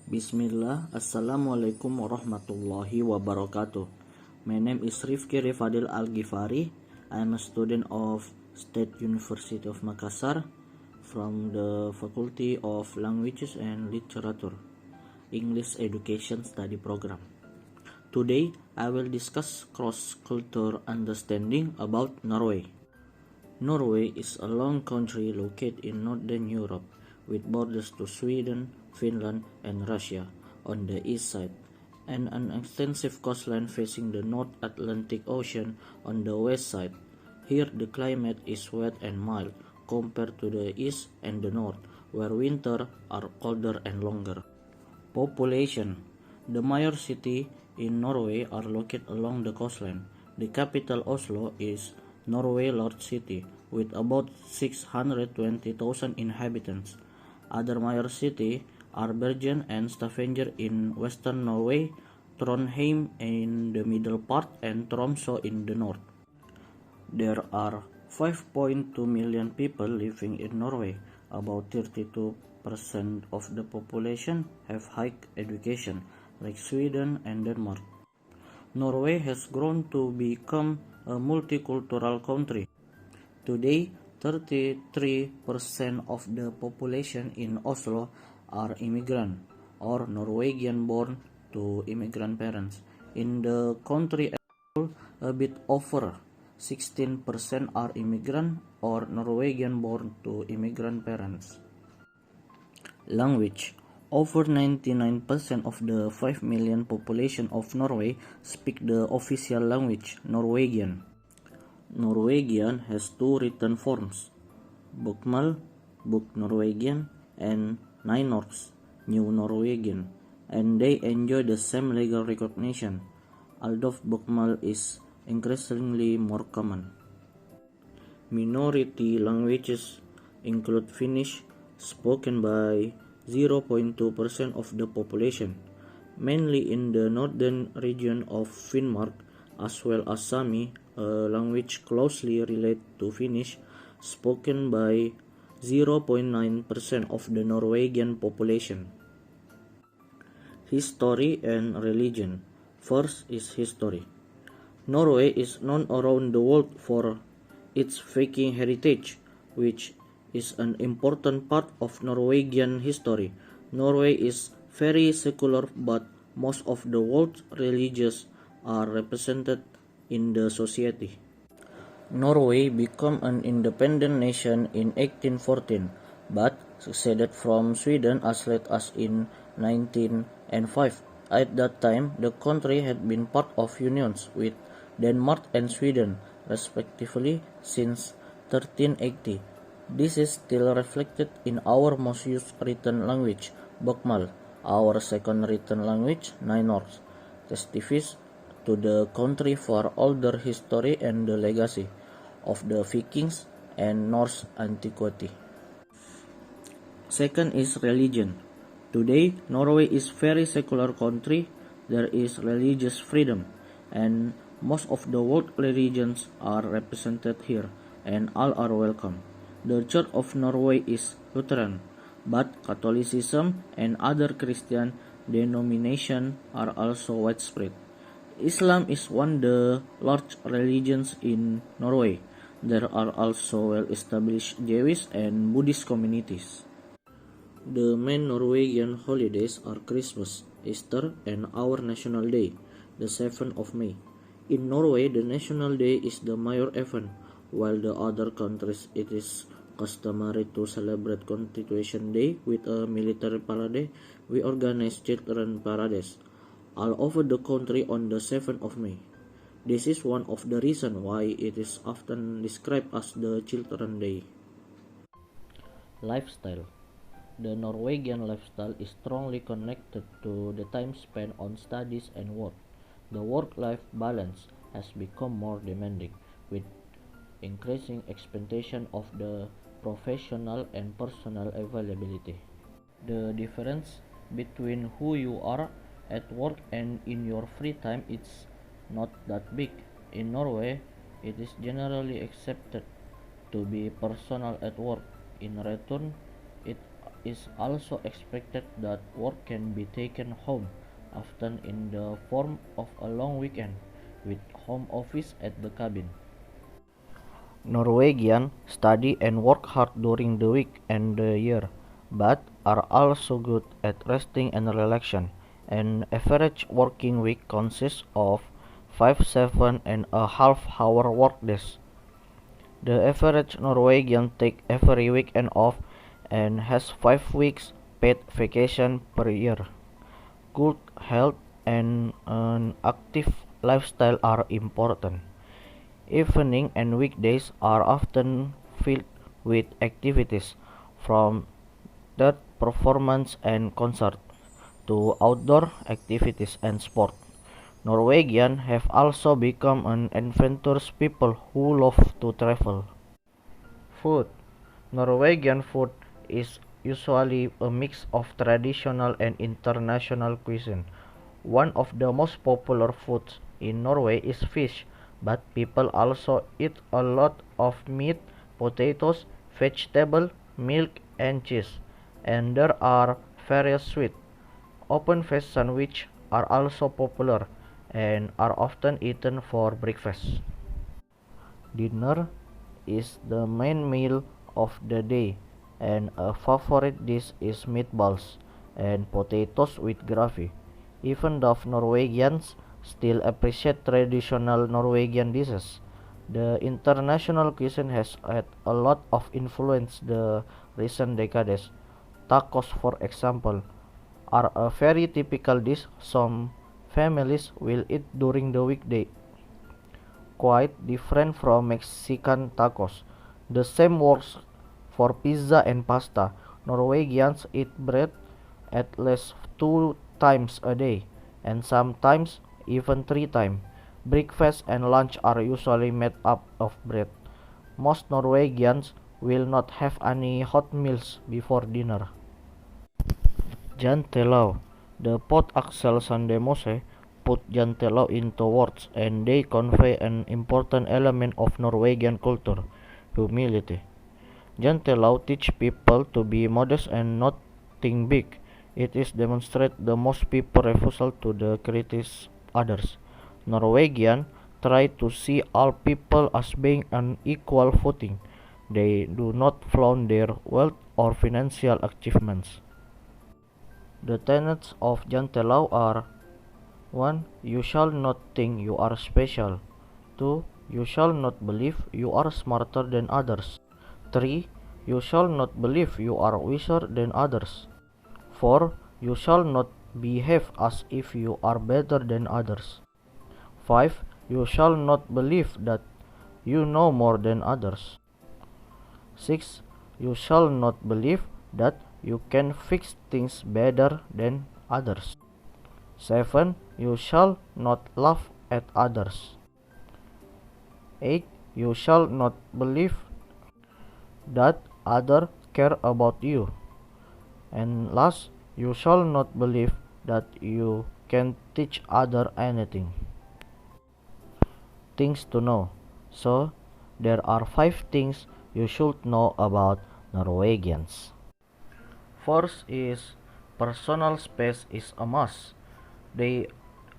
Bismillah, Assalamualaikum warahmatullahi wabarakatuh. My name is Rifki Rifadil Al-Ghifari. I am a student of State University of Makassar from the Faculty of Languages and Literature, English Education Study Program. Today, I will discuss cross-cultural understanding about Norway. Norway is a long country located in northern Europe with borders to Sweden, Finland, and Russia on the east side, and an extensive coastline facing the North Atlantic Ocean on the west side. Here the climate is wet and mild compared to the east and the north, where winter are colder and longer. Population. The major cities in Norway are located along the coastline. The capital Oslo is Norway's large city with about 620,000 inhabitants. Other major cities are Bergen and Stavanger in western Norway, Trondheim in the middle part, and Tromsø in the north. There are 5.2 million people living in Norway. About 32% of the population have higher education, like Sweden and Denmark. Norway has grown to become a multicultural country. Today, 33% of the population in Oslo are immigrant or Norwegian born to immigrant parents. In the country as a whole, a bit over 16% are immigrant or Norwegian born to immigrant parents. Language. Over 99% of the 5 million population of Norway speak the official language, Norwegian. Norwegian has two written forms, Bokmål, Book Norwegian, and Nynorsk, New Norwegian, and they enjoy the same legal recognition, although Bokmål is increasingly more common. Minority languages include Finnish, spoken by 0.2% of the population, mainly in the northern region of Finnmark, as well as Sami, a language closely related to Finnish, spoken by 0.9% of the Norwegian population. History and religion. First is history. Norway is known around the world for its Viking heritage, which is an important part of Norwegian history. Norway is very secular, but most of the world's religions are represented in the society. Norway became an independent nation in 1814, but seceded from Sweden as late as in 1905. At that time, the country had been part of unions with Denmark and Sweden, respectively, since 1380. This is still reflected in our most used written language, Bokmål. Our second written language, Nynorsk, testifies to the country for older history and the legacy of the Vikings and Norse antiquity. Second is religion. Today, Norway is very secular country. There is religious freedom, and most of the world religions are represented here, and all are welcome. The Church of Norway is Lutheran, but Catholicism and other Christian denominations are also widespread. Islam is one of the large religions in Norway. There are also well-established Jewish and Buddhist communities. The main Norwegian holidays are Christmas, Easter, and our National Day, the 7th of May. In Norway, the National Day is the major event, while the other countries it is customary to celebrate Constitution Day with a military parade. We organize children parades all over the country on the 7th of May. This is one of the reasons why it is often described as the Children's Day. Lifestyle. The Norwegian lifestyle is strongly connected to the time spent on studies and work. The work-life balance has become more demanding, with increasing expectation of the professional and personal availability. The difference between who you are at work and in your free time is not that big. In Norway, it is generally accepted to be personal at work. In return, it is also expected that work can be taken home, often in the form of a long weekend, with home office at the cabin. Norwegians study and work hard during the week and the year, but are also good at resting and relaxation. An average working week consists of 5 7.5 hour workdays. The average Norwegian takes every weekend off and has 5 weeks paid vacation per year. Good health and an active lifestyle are important. Evening and weekdays are often filled with activities from that performance and concert to outdoor activities and sport. Norwegians have also become an adventurous people who love to travel. Food. Norwegian food is usually a mix of traditional and international cuisine. One of the most popular foods in Norway is fish, but people also eat a lot of meat, potatoes, vegetable, milk, and cheese. And there are various sweets. Open-faced sandwiches are also popular and are often eaten for breakfast. Dinner is the main meal of the day, and a favorite dish is meatballs and potatoes with gravy. Even though Norwegians still appreciate traditional Norwegian dishes, the international cuisine has had a lot of influence the recent decades. Tacos, for example, are a very typical dish some families will eat during the weekday. Quite different from Mexican tacos. The same works for pizza and pasta. Norwegians eat bread at least 2 times a day, and sometimes even 3 times. Breakfast and lunch are usually made up of bread. Most Norwegians will not have any hot meals before dinner. Jantelau. The pot Axel Sandemose put Jantelau into words, and they convey an important element of Norwegian culture: humility. Jantelau teach people to be modest and not think big. It is demonstrate the most people refusal to the criticize others. Norwegian try to see all people as being on equal footing. They do not flaunt their wealth or financial achievements. The tenets of Jantelau are: 1. You shall not think you are special. 2. You shall not believe you are smarter than others. 3. You shall not believe you are wiser than others. 4. You shall not behave as if you are better than others. 5. You shall not believe that you know more than others. 6. You shall not believe that you can fix things better than others. 7. You shall not laugh at others. 8. You shall not believe that others care about you. And last, you shall not believe that you can teach others anything. Things to know. So, there are 5 things you should know about Norwegians. First is personal space is a must. They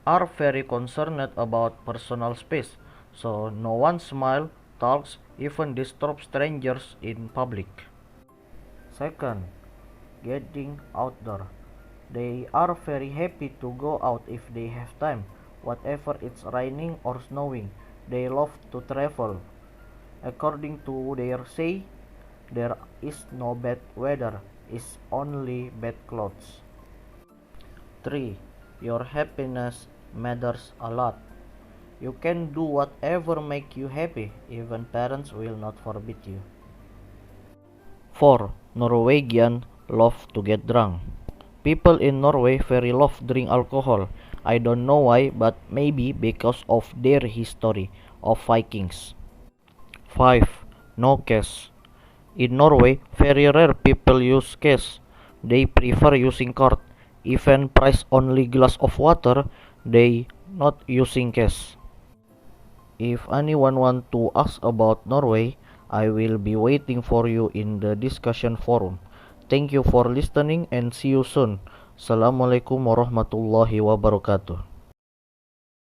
are very concerned about personal space, so no one smiles, talks, even disturbs strangers in public. Second, getting outdoor. They are very happy to go out if they have time. Whatever it's raining or snowing, they love to travel. According to their say, there is no bad weather, it's only bad clothes. 3. Your happiness matters a lot. You can do whatever make you happy, even parents will not forbid you. 4. Norwegian love to get drunk. People in Norway very love drink alcohol. I don't know why, but maybe because of their history of Vikings. 5. No cash. In Norway, very rare people use cash. They prefer using card. Even price only glass of water, they not using cash. If anyone want to ask about Norway, I will be waiting for you in the discussion forum. Thank you for listening and see you soon. Assalamualaikum warahmatullahi wabarakatuh.